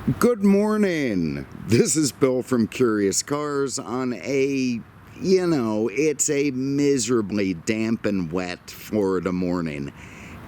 Good morning. This is Bill from Curious Cars on it's a miserably damp and wet Florida morning.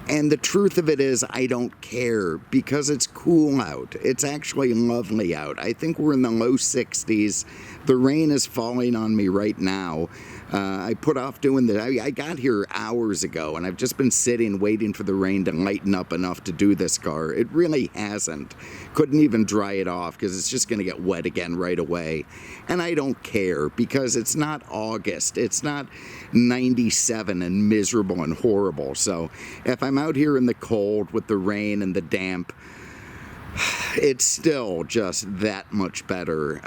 And the truth of it is, I don't care because it's cool out. It's actually lovely out. I think we're in the low 60s. The rain is falling on me right now. I put off doing that. I got here hours ago, and I've just been sitting waiting for the rain to lighten up enough to do this car. It really hasn't. Couldn't even dry it off because it's just going to get wet again right away. And I don't care because it's not August. It's not 97 and miserable and horrible. So if I'm out here in the cold with the rain and the damp, it's still just that much better,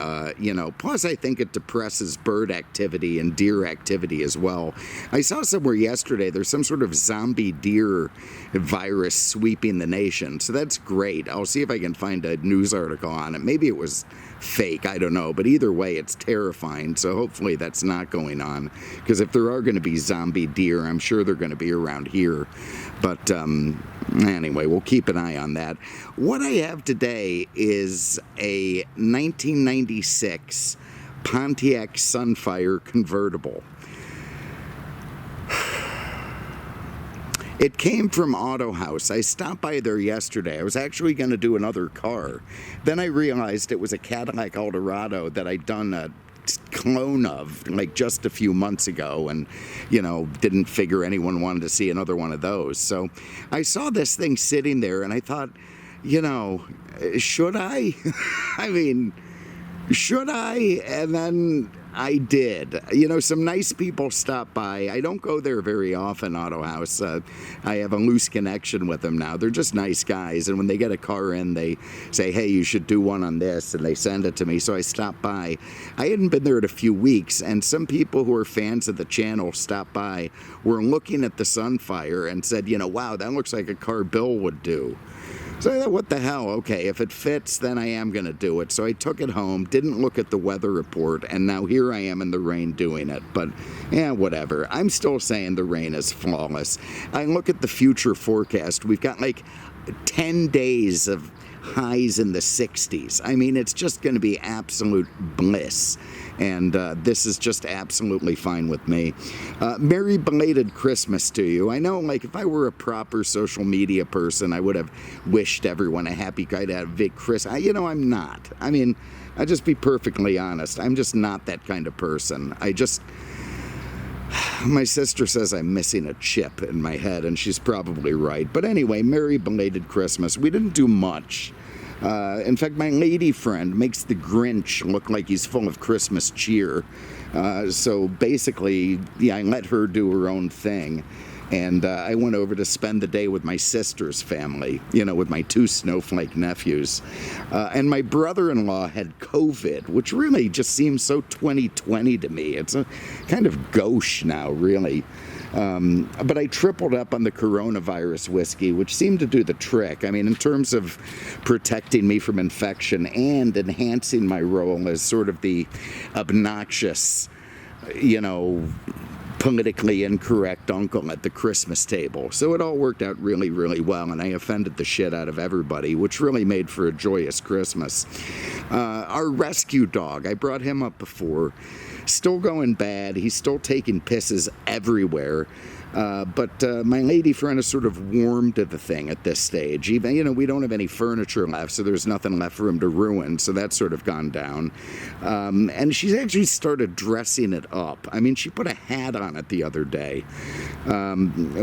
Plus, I think it depresses bird activity and deer activity as well. I saw somewhere yesterday there's some sort of zombie deer virus sweeping the nation, so that's great. I'll see if I can find a news article on it. Maybe it was fake, I don't know, but either way it's terrifying, so hopefully that's not going on, because if there are going to be zombie deer, I'm sure they're going to be around here. But anyway, we'll keep an eye on that. What I have today is a 1996 Pontiac Sunfire Convertible. It came from Autohaus. I stopped by there yesterday. I was actually going to do another car. Then I realized it was a Cadillac Eldorado that I'd done a clone of like just a few months ago, and didn't figure anyone wanted to see another one of those. So I saw this thing sitting there and I thought, should I? I mean, should I? And then I did. Some nice people stopped by. I don't go there very often, Autohaus. I have a loose connection with them now. They're just nice guys, and when they get a car in, they say, hey, you should do one on this, and they send it to me, so I stopped by. I hadn't been there in a few weeks, and some people who are fans of the channel stopped by, were looking at the Sunfire and said, wow, that looks like a car Bill would do. So I thought, what the hell? Okay, if it fits, then I am going to do it. So I took it home, didn't look at the weather report, and now here I am in the rain doing it. But, whatever. I'm still saying the rain is flawless. I look at the future forecast. We've got like 10 days of highs in the 60s. I mean, it's just going to be absolute bliss. And this is just absolutely fine with me. Merry belated Christmas to you. I know, if I were a proper social media person, I would have wished everyone a happy Christmas. I'm not. I mean, I'll just be perfectly honest. I'm just not that kind of person. My sister says I'm missing a chip in my head, and she's probably right. But anyway, merry belated Christmas. We didn't do much. In fact, my lady friend makes the Grinch look like he's full of Christmas cheer. So basically, I let her do her own thing. And I went over to spend the day with my sister's family, with my two snowflake nephews. And my brother-in-law had COVID, which really just seems so 2020 to me. It's a kind of gauche now, really. But I tripled up on the coronavirus whiskey, which seemed to do the trick. I mean, in terms of protecting me from infection and enhancing my role as sort of the obnoxious, politically incorrect uncle at the Christmas table. So it all worked out really, really well, and I offended the shit out of everybody, which really made for a joyous Christmas. Our rescue dog, I brought him up before, still going bad. He's still taking pisses everywhere. But my lady friend is sort of warmed to the thing at this stage. Even, we don't have any furniture left, so there's nothing left for him to ruin, so that's sort of gone down. And she's actually started dressing it up. I mean, she put a hat on it the other day,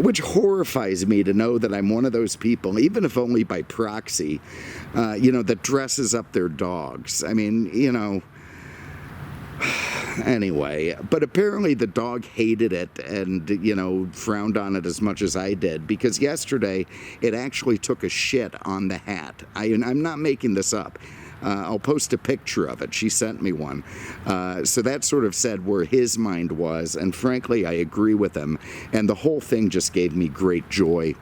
which horrifies me to know that I'm one of those people, even if only by proxy, that dresses up their dogs. I mean, Anyway, but apparently the dog hated it and, frowned on it as much as I did, because yesterday it actually took a shit on the hat. I'm not making this up. I'll post a picture of it. She sent me one. So that sort of said where his mind was, and frankly, I agree with him. And the whole thing just gave me great joy.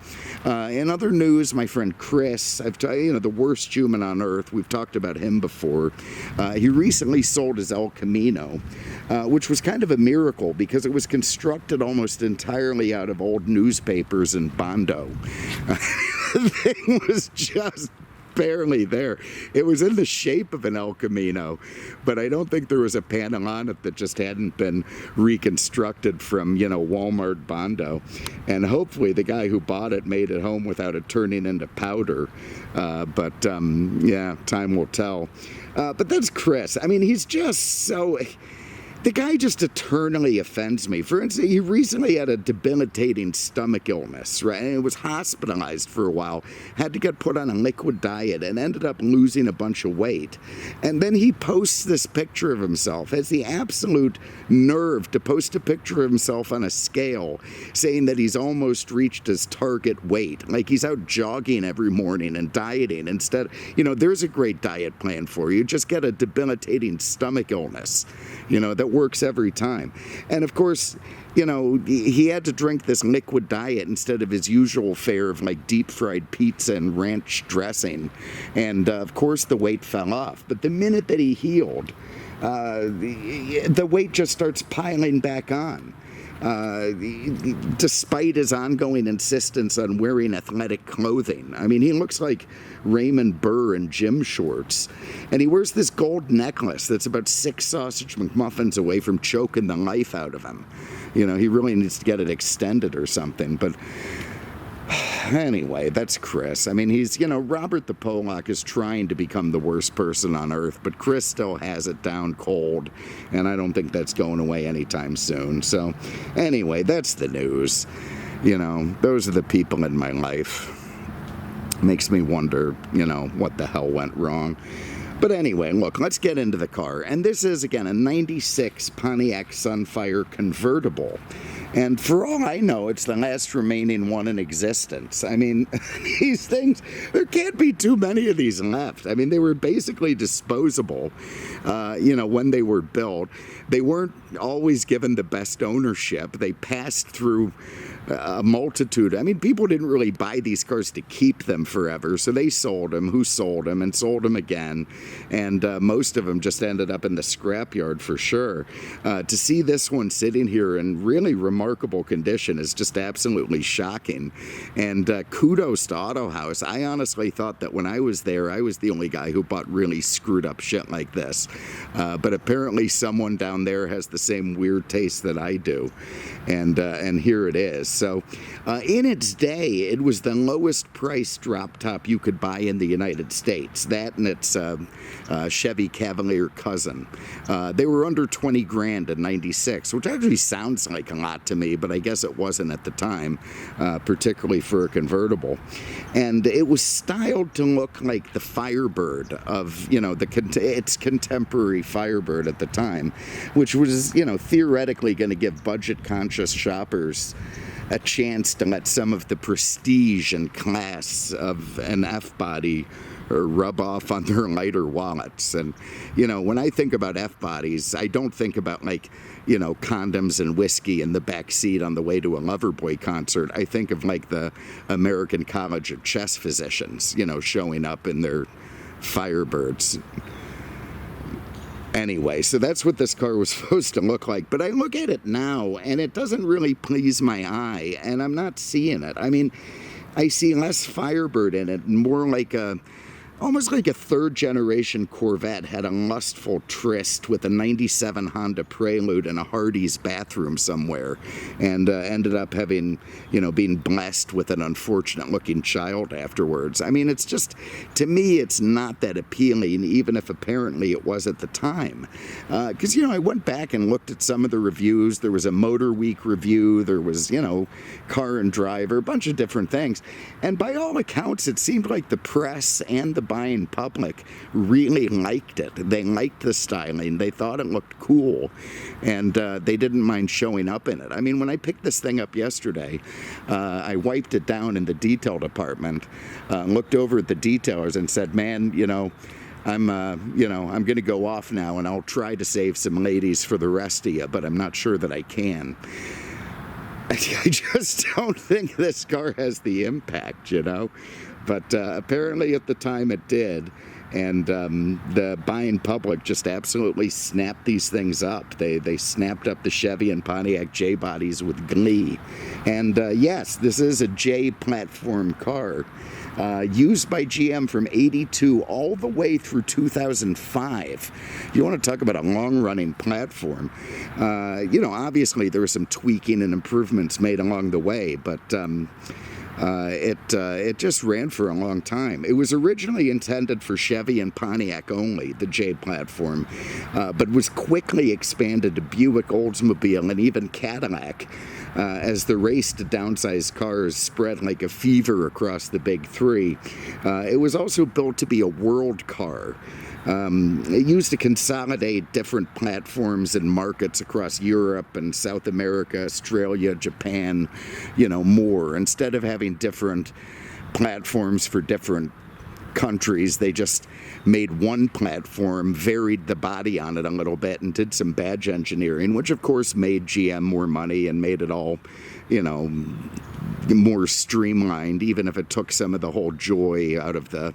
In other news, my friend Chris, the worst human on earth, we've talked about him before. He recently sold his El Camino, which was kind of a miracle because it was constructed almost entirely out of old newspapers and Bondo. The thing was just barely there. It was in the shape of an El Camino, but I don't think there was a panel on it that just hadn't been reconstructed from, Walmart Bondo. And hopefully the guy who bought it made it home without it turning into powder. But time will tell. But that's Chris. I mean, he's just so... The guy just eternally offends me. For instance, he recently had a debilitating stomach illness, right? And was hospitalized for a while, had to get put on a liquid diet, and ended up losing a bunch of weight. And then he posts this picture of himself, has the absolute nerve to post a picture of himself on a scale, saying that he's almost reached his target weight. Like he's out jogging every morning and dieting instead. There's a great diet plan for you. Just get a debilitating stomach illness, that works every time. And of course, he had to drink this liquid diet instead of his usual fare of like deep fried pizza and ranch dressing. And of course the weight fell off. But the minute that he healed, the weight just starts piling back on. Despite his ongoing insistence on wearing athletic clothing. I mean, he looks like Raymond Burr in gym shorts. And he wears this gold necklace that's about 6 sausage McMuffins away from choking the life out of him. He really needs to get it extended or something. But anyway, that's Chris. I mean, he's, Robert the Pollock is trying to become the worst person on earth, but Chris still has it down cold, and I don't think that's going away anytime soon. So anyway, that's the news. Those are the people in my life. Makes me wonder, what the hell went wrong. But anyway, look, let's get into the car. And this is, again, a 96 Pontiac Sunfire Convertible. And for all I know, it's the last remaining one in existence. I mean, these things, there can't be too many of these left. I mean, they were basically disposable, when they were built. They weren't always given the best ownership. They passed through a multitude. I mean, people didn't really buy these cars to keep them forever, so they sold them, who sold them, and sold them again. And most of them just ended up in the scrapyard for sure. To see this one sitting here in really remarkable condition is just absolutely shocking. And kudos to Autohaus. I honestly thought that when I was there, I was the only guy who bought really screwed up shit like this. But apparently someone down there has the same weird taste that I do. And here it is. So in its day, it was the lowest price drop top you could buy in the United States. That and its Chevy Cavalier cousin. They were under 20 grand in 96, which actually sounds like a lot to me, but I guess it wasn't at the time, particularly for a convertible. And it was styled to look like the Firebird of, its contemporary Firebird at the time, which was, theoretically going to give budget-conscious shoppers a chance to let some of the prestige and class of an F-body rub off on their lighter wallets. And, when I think about F-bodies, I don't think about condoms and whiskey in the back seat on the way to a Loverboy concert. I think of the American College of Chess Physicians, showing up in their Firebirds. Anyway, so that's what this car was supposed to look like. But I look at it now, and it doesn't really please my eye, and I'm not seeing it. I mean, I see less Firebird in it, and more almost like a third-generation Corvette had a lustful tryst with a 97 Honda Prelude in a Hardee's bathroom somewhere, and ended up having, being blessed with an unfortunate-looking child afterwards. I mean, it's just, to me, it's not that appealing, even if apparently it was at the time. Because, I went back and looked at some of the reviews. There was a Motorweek review. There was, Car and Driver, a bunch of different things. And by all accounts, it seemed like the press and the buying public really liked it. They liked the styling. They thought it looked cool, and they didn't mind showing up in it. I mean, when I picked this thing up yesterday, I wiped it down in the detail department, looked over at the detailers and said, man, I'm going to go off now, and I'll try to save some ladies for the rest of you, but I'm not sure that I can. I just don't think this car has the impact, But apparently at the time it did. And the buying public just absolutely snapped these things up. They snapped up the Chevy and Pontiac J bodies with glee. And yes, this is a J platform car. Used by GM from 82 all the way through 2005. You want to talk about a long-running platform. Obviously there was some tweaking and improvements made along the way, but it just ran for a long time. It was originally intended for Chevy and Pontiac only, the J platform, but was quickly expanded to Buick, Oldsmobile, and even Cadillac. As the race to downsize cars spread like a fever across the big three. It was also built to be a world car. It used to consolidate different platforms and markets across Europe and South America, Australia, Japan, more. Instead of having different platforms for different countries, they just made one platform, varied the body on it a little bit, and did some badge engineering, which of course made GM more money and made it all, more streamlined, even if it took some of the whole joy out of the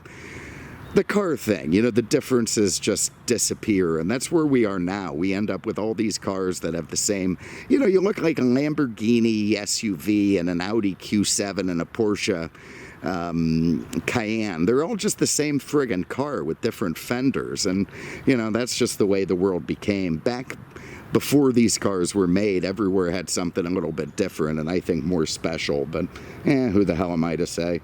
car thing. The differences just disappear, and that's where we are now. We end up with all these cars that have the same, you look like a Lamborghini SUV and an Audi Q7 and a Porsche Cayenne. They're all just the same friggin' car with different fenders, and that's just the way the world became. Back before these cars were made, everywhere had something a little bit different, and I think more special, but who the hell am I to say?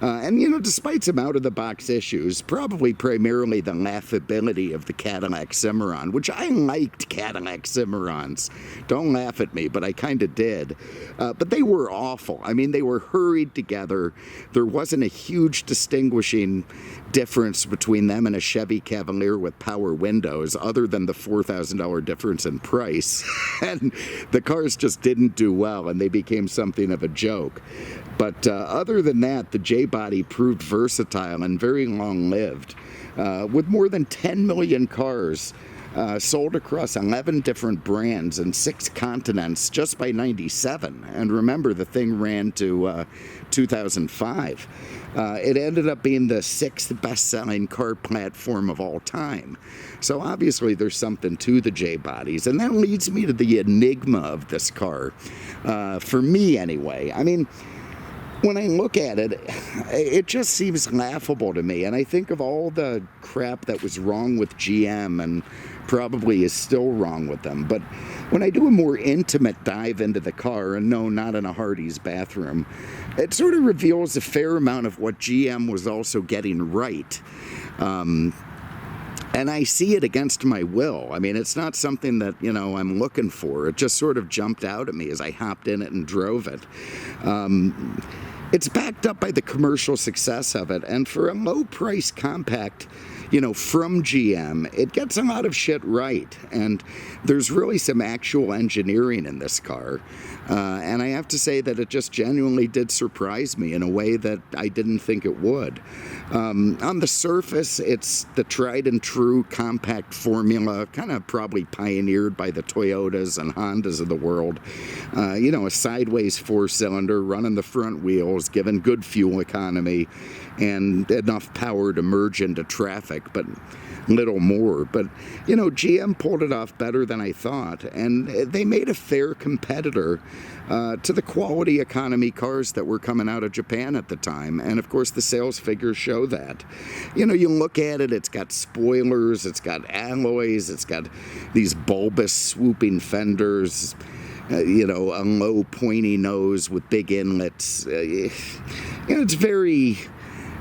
And despite some out-of-the-box issues, probably primarily the laughability of the Cadillac Cimarron, which I liked Cadillac Cimarrons. Don't laugh at me, but I kind of did. But they were awful. I mean, they were hurried together. There wasn't a huge distinguishing difference between them and a Chevy Cavalier with power windows, other than the $4,000 difference in price. And the cars just didn't do well, and they became something of a joke. But other than that, the J-body proved versatile and very long-lived. With more than 10 million cars sold across 11 different brands and 6 continents just by 97. And remember, the thing ran to 2005. It ended up being the 6th best-selling car platform of all time. So obviously there's something to the J-bodies. And that leads me to the enigma of this car. For me, anyway. I mean, when I look at it, it just seems laughable to me. And I think of all the crap that was wrong with GM and probably is still wrong with them. But when I do a more intimate dive into the car, and no, not in a Hardee's bathroom, it sort of reveals a fair amount of what GM was also getting right. And I see it against my will. I mean, it's not something that, I'm looking for. It just sort of jumped out at me as I hopped in it and drove it. It's backed up by the commercial success of it, and for a low-price compact, from GM, it gets a lot of shit right, and there's really some actual engineering in this car, and I have to say that it just genuinely did surprise me in a way that I didn't think it would. On the surface, it's the tried and true compact formula, kind of probably pioneered by the Toyotas and Hondas of the world. A sideways 4-cylinder running the front wheels, giving good fuel economy, and enough power to merge into traffic, but little more. But, GM pulled it off better than I thought, and they made a fair competitor to the quality economy cars that were coming out of Japan at the time, and of course the sales figures show that. You look at it, it's got spoilers, it's got alloys, it's got these bulbous swooping fenders, a low pointy nose with big inlets. It's very,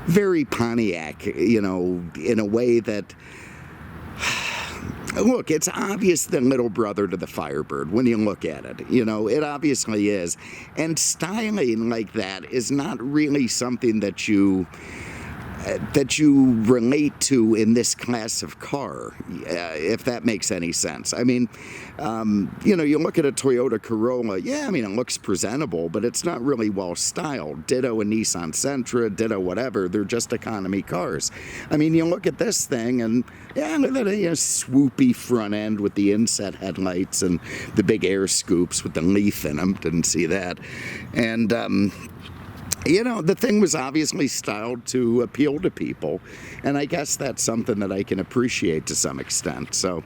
very Pontiac, in a way that, look, it's obvious the little brother to the Firebird when you look at it. It obviously is. And styling like that is not really something that you relate to in this class of car, if that makes any sense. I mean, you look at a Toyota Corolla, it looks presentable, but it's not really well styled. Ditto a Nissan Sentra, ditto whatever, they're just economy cars. I mean, you look at this thing and, look at a swoopy front end with the inset headlights and the big air scoops with the leaf in them, didn't see that. And, you know, the thing was obviously styled to appeal to people, and I guess that's something that I can appreciate to some extent. So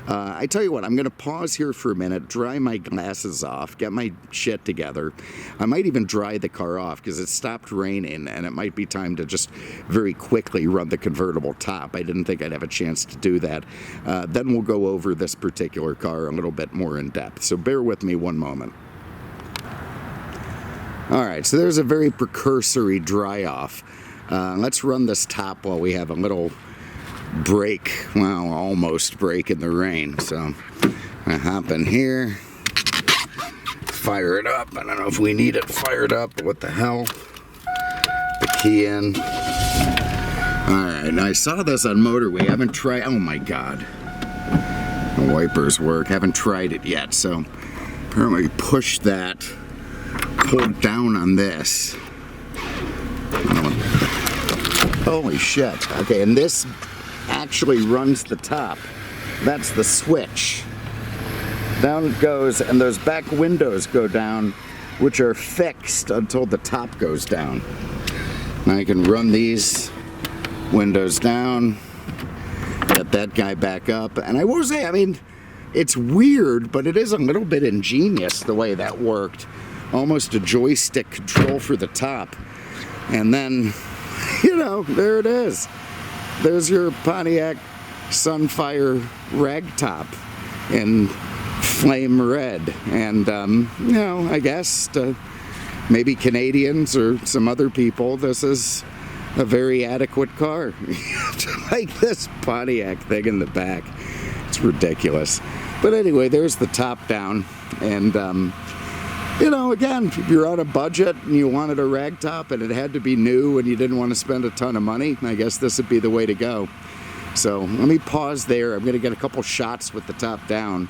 I tell you what, I'm going to pause here for a minute, dry my glasses off, get my shit together. I might even dry the car off because it stopped raining, and it might be time to just very quickly run the convertible top. I didn't think I'd have a chance to do that. Then we'll go over this particular car a little bit more in depth. So bear with me one moment. Alright, so there's a very precursory dry off. Let's run this top while we have a little break, well, almost break in the rain. So I hop in here, fire it up. I don't know if we need it fired up, but what the hell. The key in. Alright, now I saw this on Motorweek. I haven't tried, oh my god. The wipers work. Haven't tried it yet, so apparently push that. Pulled down on this. Holy shit. Okay, and this actually runs the top. That's the switch. Down it goes, and those back windows go down, which are fixed until the top goes down. Now I can run these windows down, get that guy back up, and I will say, I mean, it's weird, but it is a little bit ingenious the way that worked. Almost a joystick control for the top. And then, you know, there it is. There's your Pontiac Sunfire ragtop in flame red. And, you know, I guess to maybe Canadians or some other people, this is a very adequate car. Like this Pontiac thing in the back. It's ridiculous. But anyway, there's the top down. And, you know, again, if you're on a budget and you wanted a ragtop and it had to be new and you didn't want to spend a ton of money, I guess this would be the way to go. So let me pause there. I'm going to get a couple shots with the top down,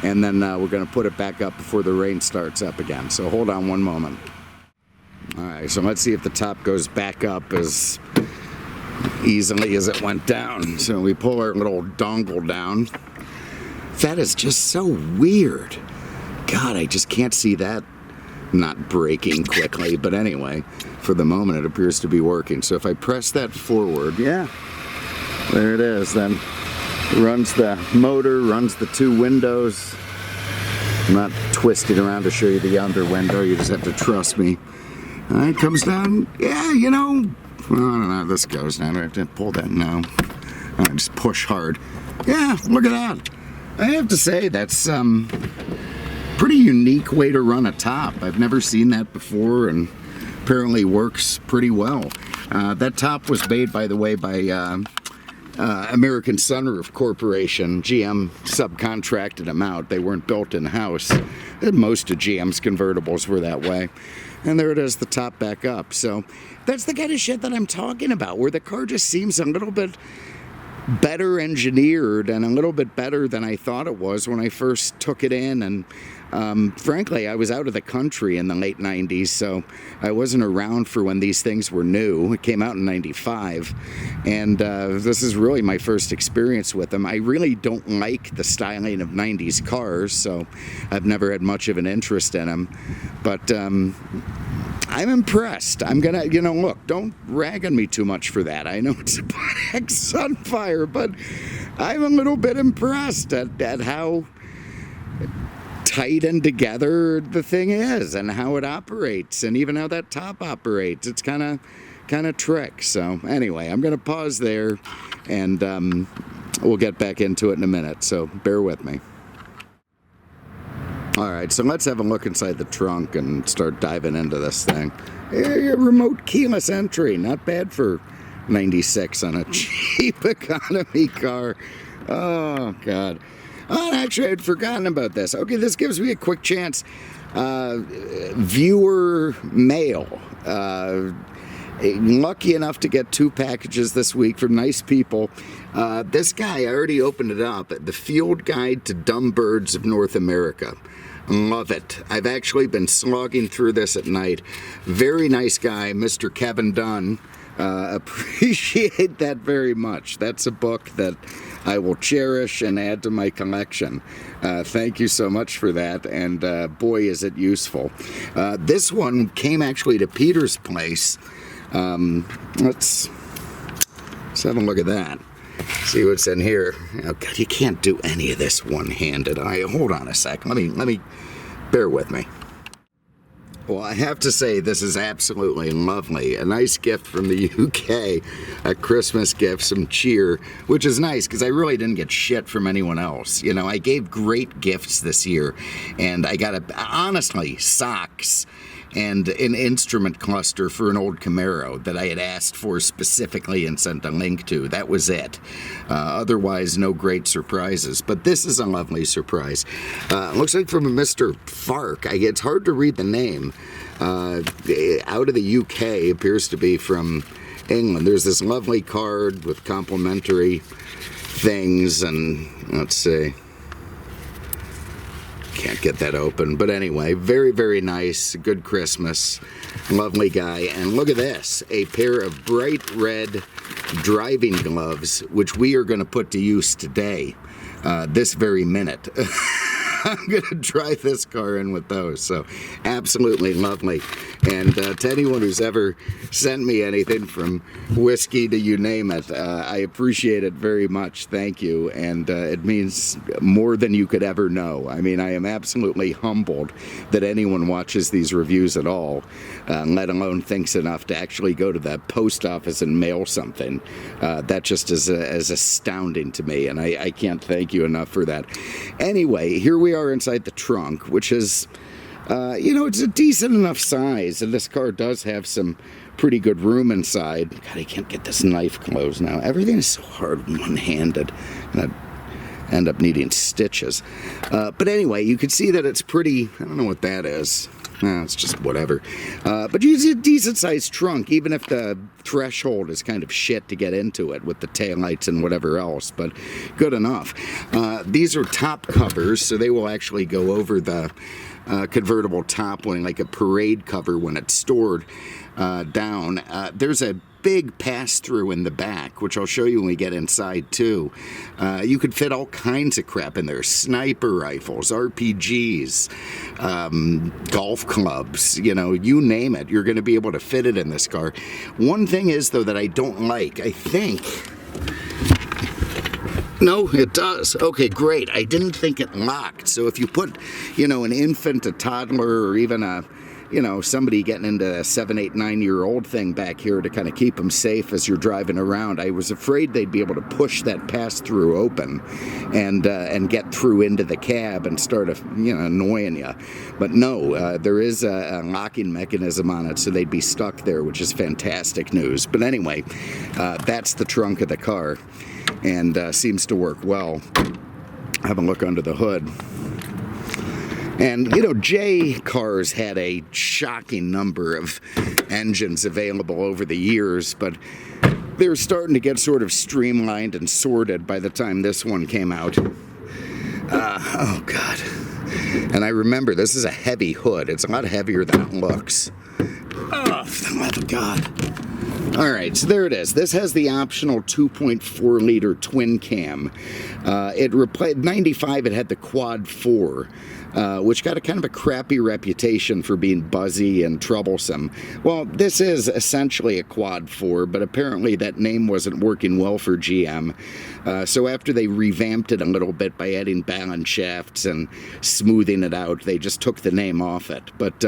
and then we're going to put it back up before the rain starts up again. So hold on one moment. All right, so let's see if the top goes back up as easily as it went down. So we pull our little dongle down. That is just so weird. God, I just can't see that not breaking quickly. But anyway, for the moment, it appears to be working. So if I press that forward, yeah, there it is. Then runs the motor, runs the two windows. I'm not twisting around to show you the under window. You just have to trust me. All right, comes down. Yeah, you know, well, I don't know. This goes down. I have to pull that now. All right, just push hard. Yeah, look at that. I have to say, that's pretty unique way to run a top. I've never seen that before, and apparently works pretty well. That top was made, by the way, by American Sunroof Corporation. GM subcontracted them out. They weren't built in-house. Most of GM's convertibles were that way. And there it is, the top back up. So that's the kind of shit that I'm talking about, where the car just seems a little bit better engineered and a little bit better than I thought it was when I first took it in. And frankly, I was out of the country in the late 90s, so I wasn't around for when these things were new. It came out in 95, and this is really my first experience with them. I really don't like the styling of 90s cars, so I've never had much of an interest in them. But I'm impressed. I'm gonna, you know, look, don't rag on me too much for that. I know it's a Pontiac Sunfire, but I'm a little bit impressed at how tight and together the thing is, and how it operates, and even how that top operates. It's kind of trick. So anyway, I'm gonna pause there, and we'll get back into it in a minute. So bear with me. All right, so let's have a look inside the trunk and start diving into this thing. Remote keyless entry, not bad for 96 on a cheap economy car. Oh God. Oh, actually, I'd forgotten about this. Okay, this gives me a quick chance. Viewer mail. Lucky enough to get 2 packages this week from nice people. This guy, I already opened it up. The Field Guide to Dumb Birds of North America. Love it. I've actually been slogging through this at night. Very nice guy, Mr. Kevin Dunn. Appreciate that very much. That's a book that I will cherish and add to my collection. Thank you so much for that, and boy, is it useful. This one came actually to Peter's place. Let's have a look at that. See what's in here. Oh God, you can't do any of this one-handed. Hold on a sec. Let me bear with me. Well, I have to say, this is absolutely lovely. A nice gift from the UK, a Christmas gift, some cheer, which is nice because I really didn't get shit from anyone else. You know, I gave great gifts this year, and I got, honestly, socks and an instrument cluster for an old Camaro that I had asked for specifically and sent a link to. That was it. Otherwise, no great surprises. But this is a lovely surprise. Looks like from a Mr. Fark. It's hard to read the name. Out of the UK, appears to be from England. There's this lovely card with complimentary things, and let's see. Can't get that open, but anyway, very, very nice. Good Christmas. Lovely guy. And look at this, a pair of bright red driving gloves, which we are going to put to use today, this very minute. I'm going to drive this car in with those, so absolutely lovely. And to anyone who's ever sent me anything from whiskey to you name it, I appreciate it very much. Thank you. And it means more than you could ever know. I mean, I am absolutely humbled that anyone watches these reviews at all, let alone thinks enough to actually go to the post office and mail something. That just is astounding to me, and I can't thank you enough for that. Anyway, here we are inside the trunk, which is, you know, it's a decent enough size, and this car does have some pretty good room inside. God, I can't get this knife closed now. Everything is so hard one-handed, and I end up needing stitches. But anyway, you can see that it's pretty, I don't know what that is. It's just whatever. But you see a decent-sized trunk, even if the threshold is kind of shit to get into it with the taillights and whatever else, but good enough. These are top covers, so they will actually go over the convertible top when, like a parade cover when it's stored down. There's a big pass-through in the back, which I'll show you when we get inside too. You could fit all kinds of crap in there. Sniper rifles, RPGs, golf clubs, you know, you name it. You're going to be able to fit it in this car. One thing is, though, that I don't like, I think... No, it does. Okay, great. I didn't think it locked. So if you put, you know, an infant, a toddler, or even a, you know, somebody getting into a 7, 8, 9-year-old thing back here to kind of keep them safe as you're driving around, I was afraid they'd be able to push that pass-through open and get through into the cab and start, annoying you. But no, there is a locking mechanism on it, so they'd be stuck there, which is fantastic news. But anyway, that's the trunk of the car, and seems to work well. Have a look under the hood. And, you know, J cars had a shocking number of engines available over the years, but they're starting to get sort of streamlined and sorted by the time this one came out. Oh, God. And I remember, this is a heavy hood. It's a lot heavier than it looks. Oh, for the love of God. All right, so there it is. This has the optional 2.4-liter twin cam. It replaced 95. It had the quad 4, which got a kind of a crappy reputation for being buzzy and troublesome. Well, this is essentially a quad 4, but apparently that name wasn't working well for GM. So after they revamped it a little bit by adding balance shafts and smoothing it out, they just took the name off it. But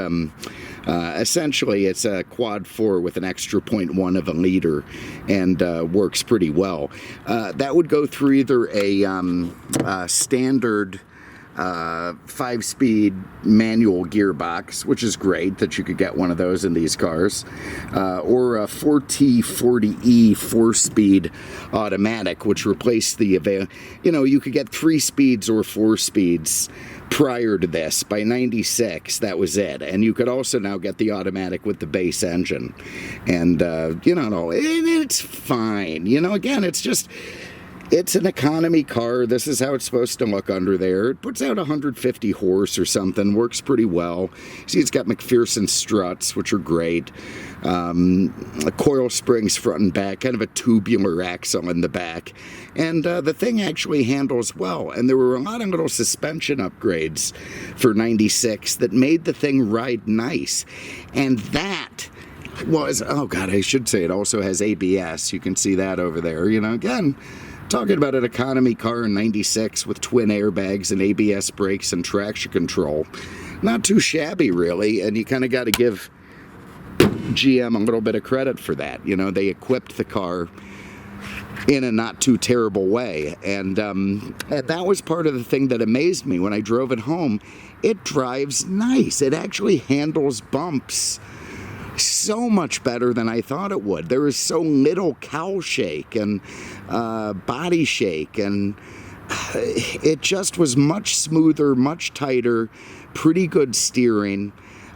essentially, it's a quad 4 with an extra 0.1 of a liter, and works pretty well. That would go through either a standard 5-speed manual gearbox, which is great that you could get one of those in these cars, or a 4T40E 4-speed automatic, which replaced the you could get 3 speeds or 4 speeds prior to this. By 96, that was it. And you could also now get the automatic with the base engine, and it's fine. Again, it's just, It's an economy car. This is how it's supposed to look under there. It puts out 150 horse or something. Works pretty well. See, it's got McPherson struts, which are great. Coil springs front and back, kind of a tubular axle in the back. And the thing actually handles well. And there were a lot of little suspension upgrades for 96 that made the thing ride nice. And that was, oh God, I should say it also has ABS. You can see that over there. You know, again, talking about an economy car in 96 with twin airbags and ABS brakes and traction control. Not too shabby, really, and you kind of got to give GM a little bit of credit for that. You know, they equipped the car in a not too terrible way, and that was part of the thing that amazed me when I drove it home. It drives nice. It actually handles bumps so much better than I thought it would. There is so little cowl shake and body shake, and it just was much smoother, much tighter, pretty good steering.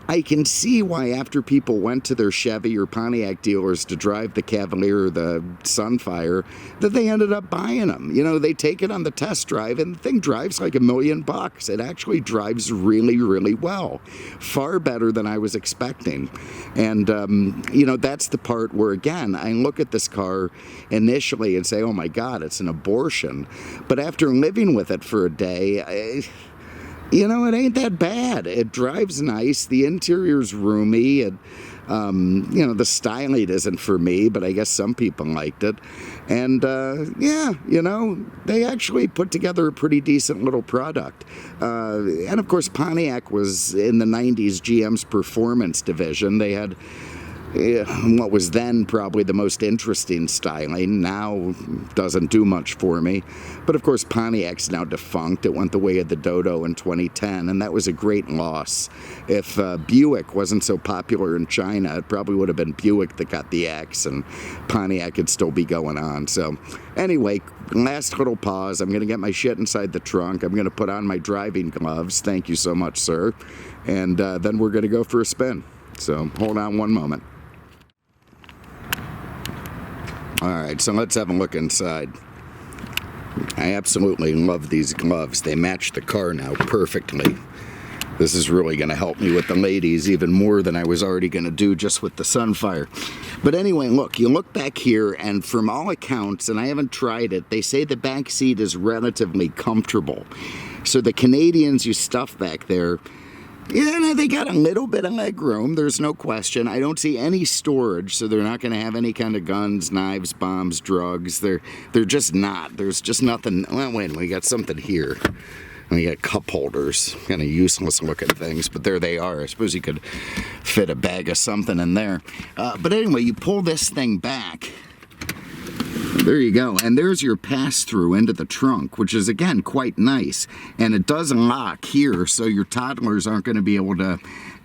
I can see why after people went to their Chevy or Pontiac dealers to drive the Cavalier or the Sunfire, that they ended up buying them. You know, they take it on the test drive and the thing drives like $1 million. It actually drives really, really well. Far better than I was expecting. And, you know, that's the part where, again, I look at this car initially and say, oh my God, it's an abortion. But after living with it for a day, you know, it ain't that bad. It drives nice. The interior's roomy. And, you know, the styling isn't for me, but I guess some people liked it. And, yeah, you know, they actually put together a pretty decent little product. And, of course, Pontiac was in the 90s GM's performance division. They had what was then probably the most interesting styling. Now doesn't do much for me. But of course Pontiac's now defunct. It went the way of the Dodo in 2010, and that was a great loss. If Buick wasn't so popular in China, it probably would have been Buick that got the X, and Pontiac could still be going on. So anyway, last little pause. I'm going to get my shit inside the trunk. I'm going to put on my driving gloves. Thank you so much, sir. And then we're going to go for a spin. So hold on one moment. Alright, so let's have a look inside. I absolutely love these gloves. They match the car now perfectly. This is really going to help me with the ladies even more than I was already going to do just with the Sunfire. But anyway, look, you look back here, and from all accounts, and I haven't tried it, they say the back seat is relatively comfortable. So the Canadians you stuff back there, yeah, no, they got a little bit of leg room, there's no question. I don't see any storage, so they're not going to have any kind of guns, knives, bombs, drugs. They're just not. There's just nothing. Well, wait, we got something here. We got cup holders, kind of useless looking things, but there they are. I suppose you could fit a bag of something in there. But anyway, you pull this thing back. There you go, and there's your pass-through into the trunk, which is, again, quite nice. And it does lock here, so your toddlers aren't going to be able to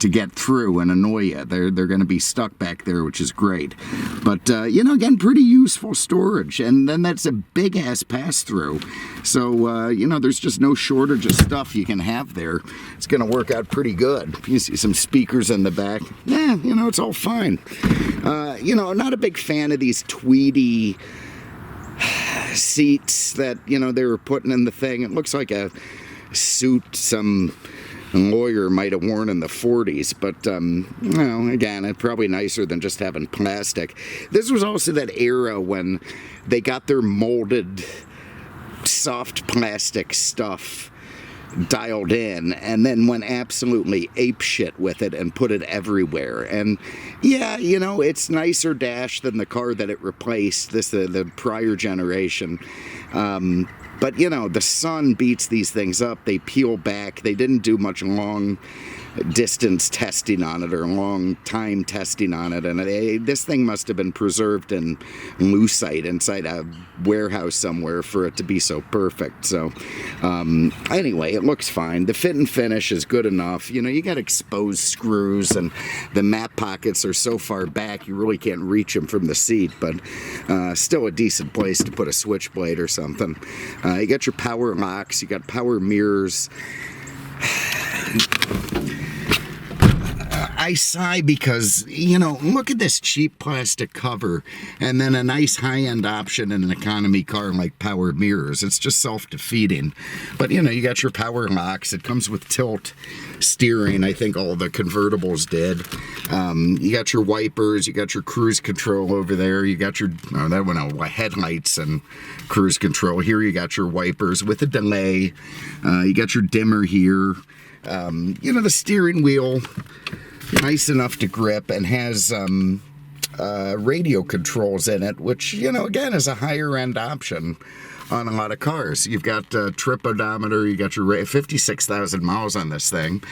get through and annoy you. They're going to be stuck back there, which is great. But, you know, again, pretty useful storage. And then that's a big-ass pass-through. So, you know, there's just no shortage of stuff you can have there. It's going to work out pretty good. You see some speakers in the back. Yeah, you know, it's all fine. You know, I'm not a big fan of these tweedy seats that, you know, they were putting in the thing. It looks like a suit some lawyer might have worn in the 40s, but you know, again, it's probably nicer than just having plastic. This was also that era when they got their molded soft plastic stuff dialed in and then went absolutely apeshit with it and put it everywhere. And yeah, you know, it's nicer dash than the car that it replaced, the prior generation. But you know, the sun beats these things up. They peel back. They didn't do much long distance testing on it or long time testing on it, and this thing must have been preserved in lucite inside a warehouse somewhere for it to be so perfect. So anyway, it looks fine. The fit and finish is good enough. You know, you got exposed screws, and the map pockets are so far back you really can't reach them from the seat, but still a decent place to put a switchblade or something. You got your power locks, you got power mirrors. I sigh because, you know, look at this cheap plastic cover and then a nice high-end option in an economy car like power mirrors. It's just self-defeating. But, you know, you got your power locks. It comes with tilt steering. I think all the convertibles did. You got your wipers. You got your cruise control over there. You got your, oh, that went out, headlights and cruise control. Here you got your wipers with a delay. You got your dimmer here. You know, the steering wheel, nice enough to grip, and has radio controls in it, which, you know, again, is a higher end option on a lot of cars. You've got a trip odometer, you got your 56,000 miles on this thing.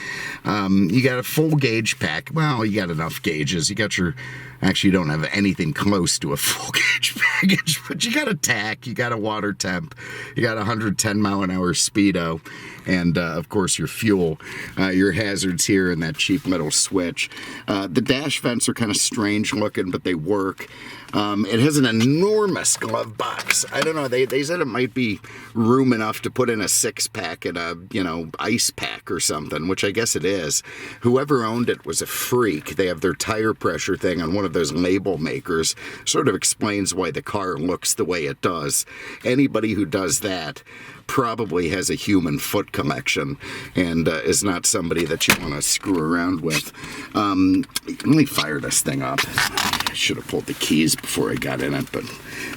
You got a full gauge pack. Well, you got enough gauges. You got your, actually, you don't have anything close to a full gauge package, but you got a tach, you got a water temp, you got 110 mile an hour speedo, and of course your fuel, your hazards here, and that cheap little switch. The dash vents are kind of strange looking, but they work. It has an enormous glove box. I don't know, they said it might be room enough to put in a 6-pack and a, you know, ice pack or something, which I guess it is. Whoever owned it was a freak. They have their tire pressure thing on one of those label makers. Sort of explains why the car looks the way it does. Anybody who does that probably has a human foot collection and is not somebody that you want to screw around with. Let me fire this thing up. I should have pulled the keys before I got in it, but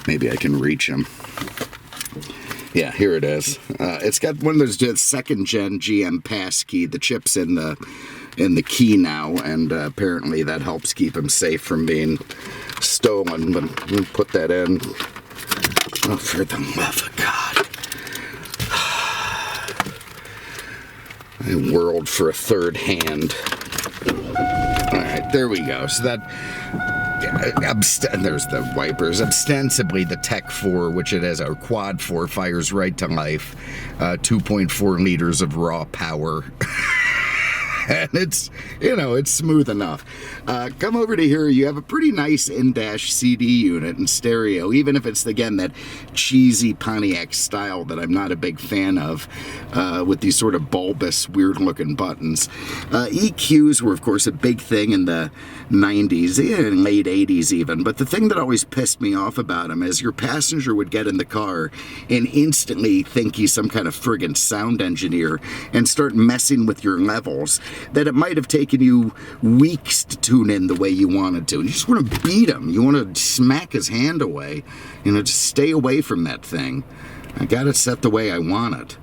maybe I can reach them. Yeah, here it is. It's got one of those second-gen GM passkey. The chip's in the key now, and apparently that helps keep them safe from being stolen. But we'll put that in. Oh, for the love of God. I whirled for a third hand. All right, there we go. So that, there's the wipers. Ostensibly the Tech 4, which it has a Quad 4, fires right to life. 2.4 liters of raw power. And it's, you know, it's smooth enough. Come over to here, you have a pretty nice in-dash CD unit and stereo, even if it's, again, that cheesy Pontiac style that I'm not a big fan of, with these sort of bulbous, weird-looking buttons. EQs were, of course, a big thing in the 90s, and late 80s even, but the thing that always pissed me off about them is your passenger would get in the car and instantly think he's some kind of friggin' sound engineer and start messing with your levels that it might have taken you weeks to tune in the way you wanted to. And you just want to beat him. You want to smack his hand away. You know, just stay away from that thing. I got it set the way I want it.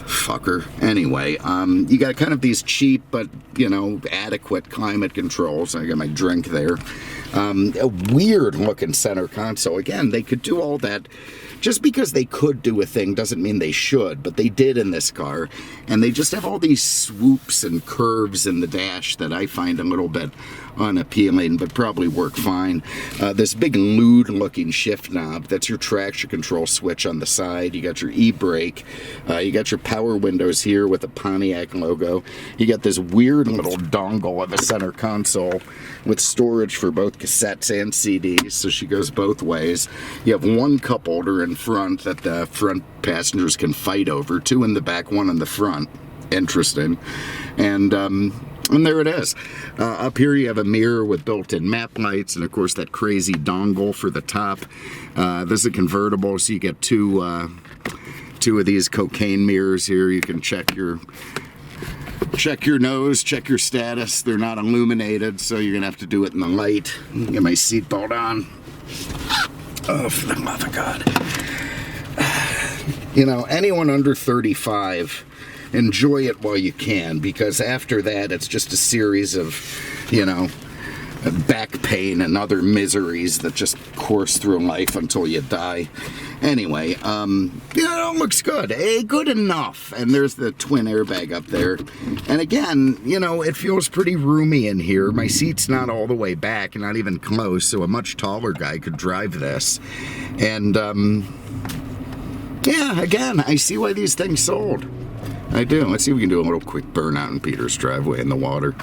Fucker. Anyway, you got kind of these cheap but, you know, adequate climate controls. I got my drink there. A weird looking center console. Again, they could do all that. Just because they could do a thing doesn't mean they should, but they did in this car. And they just have all these swoops and curves in the dash that I find a little bit unappealing, but probably work fine. This big lewd-looking shift knob, that's your traction control switch on the side. You got your e-brake. You got your power windows here with a Pontiac logo. You got this weird little dongle of a center console with storage for both cassettes and CDs, so she goes both ways. You have one cup holder in front that the front passengers can fight over, 2 in the back, 1 in the front. Interesting. And there it is. Up here you have a mirror with built-in map lights, and of course that crazy dongle for the top. This is a convertible, so you get two of these cocaine mirrors here. You can check your nose, check your status. They're not illuminated, so you're gonna have to do it in the light. Get my seatbelt on. Oh, for the love of God. You know, anyone under 35, enjoy it while you can, because after that it's just a series of, you know, back pain and other miseries that just course through life until you die. Anyway, you know, it looks good. Good enough. And there's the twin airbag up there. And again, you know, it feels pretty roomy in here. My seat's not all the way back, not even close, so a much taller guy could drive this. And, yeah, again, I see why these things sold. I do. Let's see if we can do a little quick burnout in Peter's driveway in the water.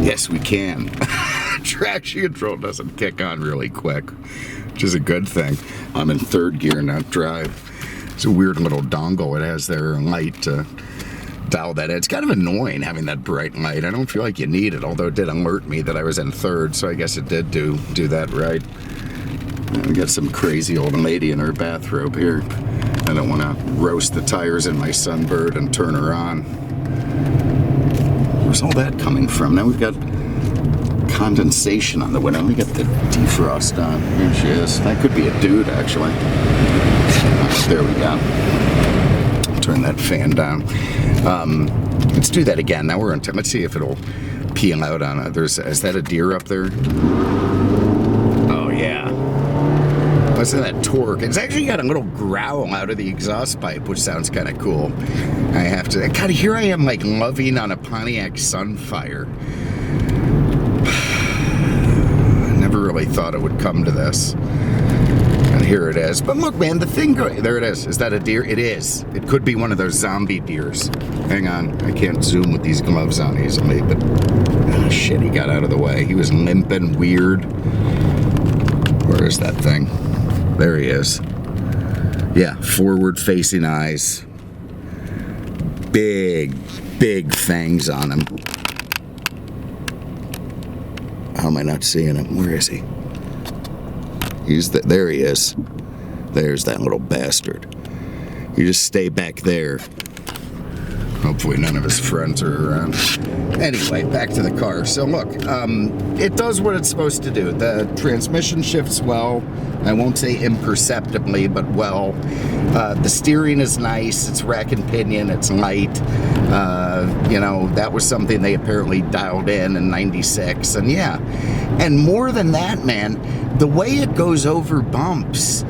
Yes, we can. Traction control doesn't kick on really quick, which is a good thing. I'm in 3rd gear, not drive. It's a weird little dongle it has there, light to dial that in. It's kind of annoying having that bright light. I don't feel like you need it, although it did alert me that I was in third, so I guess it did do that right. We got some crazy old lady in her bathrobe here. I don't want to roast the tires in my Sunbird and turn her on. Where's all that coming from? Now we've got condensation on the window. Let me get the defrost on. There she is. That could be a dude, actually. There we go. Turn that fan down. Let's do that again. Now we're on time. Let's see if it'll peel out on it. Is that a deer up there? Oh, yeah. Listen to that torque. It's actually got a little growl out of the exhaust pipe, which sounds kind of cool. I have to... God, here I am, like, loving on a Pontiac Sunfire. I never really thought it would come to this. And here it is. But look, man, the thing... There it is. Is that a deer? It is. It could be one of those zombie deers. Hang on. I can't zoom with these gloves on easily, but... Oh, shit, he got out of the way. He was limping weird. Where is that thing? There he is. Yeah, forward-facing eyes. Big, big fangs on him. How am I not seeing him? Where is he? There he is. There's that little bastard. You just stay back there. Hopefully none of his friends are around. Anyway, back to the car. So look, it does what it's supposed to do. The transmission shifts well. I won't say imperceptibly, but well. The steering is nice. It's rack and pinion. It's light. You know, that was something they apparently dialed in 96. And yeah, and more than that, man, the way it goes over bumps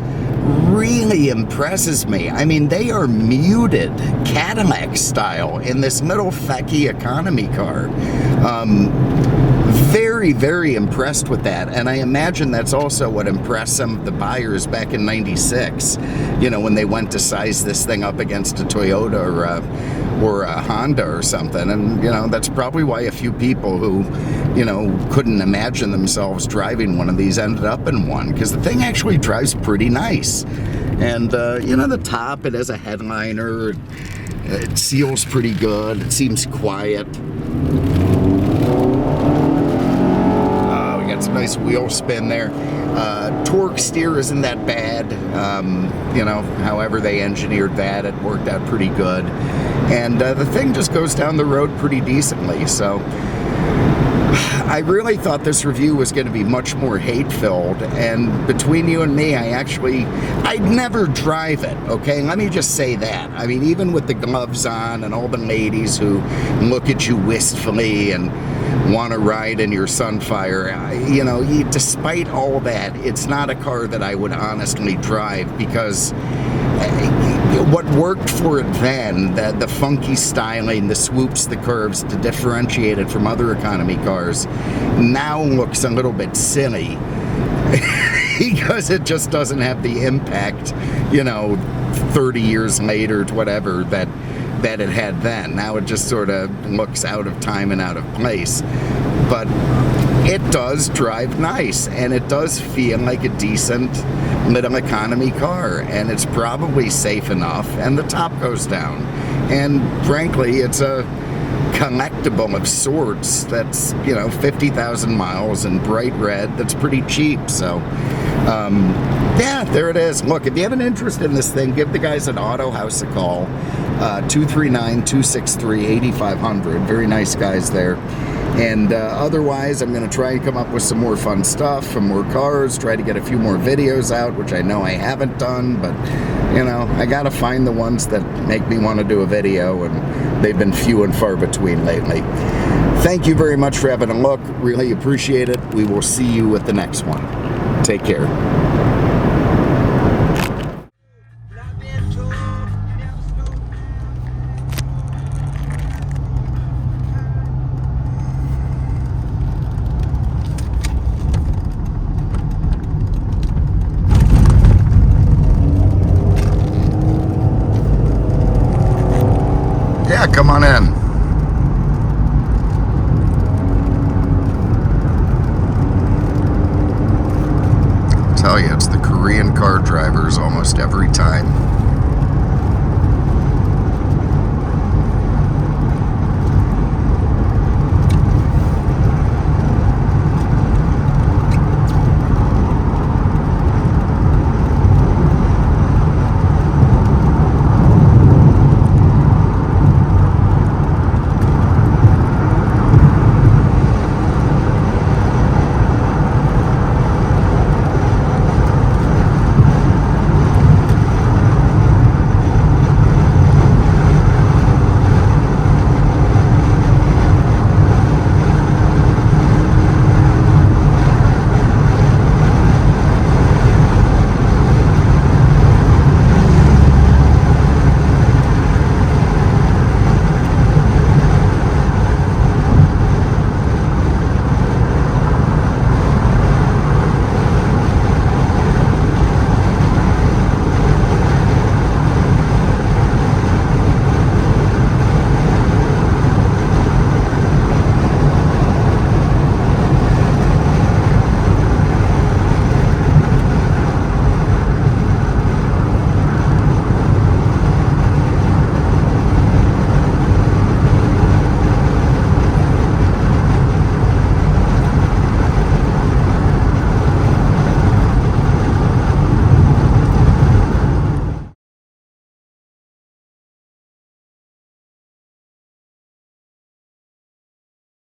really impresses me. I mean, they are muted Cadillac style in this little fecky economy car. Very, very impressed with that. And I imagine that's also what impressed some of the buyers back in 96, you know, when they went to size this thing up against a Toyota or a Honda or something. And, you know, that's probably why a few people who, you know, couldn't imagine themselves driving one of these ended up in one, because the thing actually drives pretty nice. And, you know, the top, it has a headliner. It seals pretty good. It seems quiet. Some nice wheel spin there. Torque steer isn't that bad. You know, however they engineered that, it worked out pretty good. And the thing just goes down the road pretty decently. So I really thought this review was going to be much more hate-filled, and between you and me, I'd never drive it, okay? Let me just say that. I mean, even with the gloves on and all the ladies who look at you wistfully and want to ride in your Sunfire, you know, despite all that, it's not a car that I would honestly drive, because what worked for it then, the funky styling, the swoops, the curves, to differentiate it from other economy cars, now looks a little bit silly because it just doesn't have the impact, you know, 30 years later, whatever, that it had then. Now it just sort of looks out of time and out of place. But it does drive nice, and it does feel like a decent middle economy car, and it's probably safe enough, and the top goes down. And frankly, it's a collectible of sorts that's, you know, 50,000 miles and bright red that's pretty cheap. So yeah, there it is. Look, if you have an interest in this thing, give the guys at Autohaus a call. 239-263-8500. Very nice guys there. And otherwise, I'm going to try and come up with some more fun stuff, some more cars, try to get a few more videos out, which I know I haven't done, but, you know, I got to find the ones that make me want to do a video, and they've been few and far between lately. Thank you very much for having a look. Really appreciate it. We will see you at the next one. Take care. Yeah, come on in. I tell you, it's the Korean car drivers almost every time.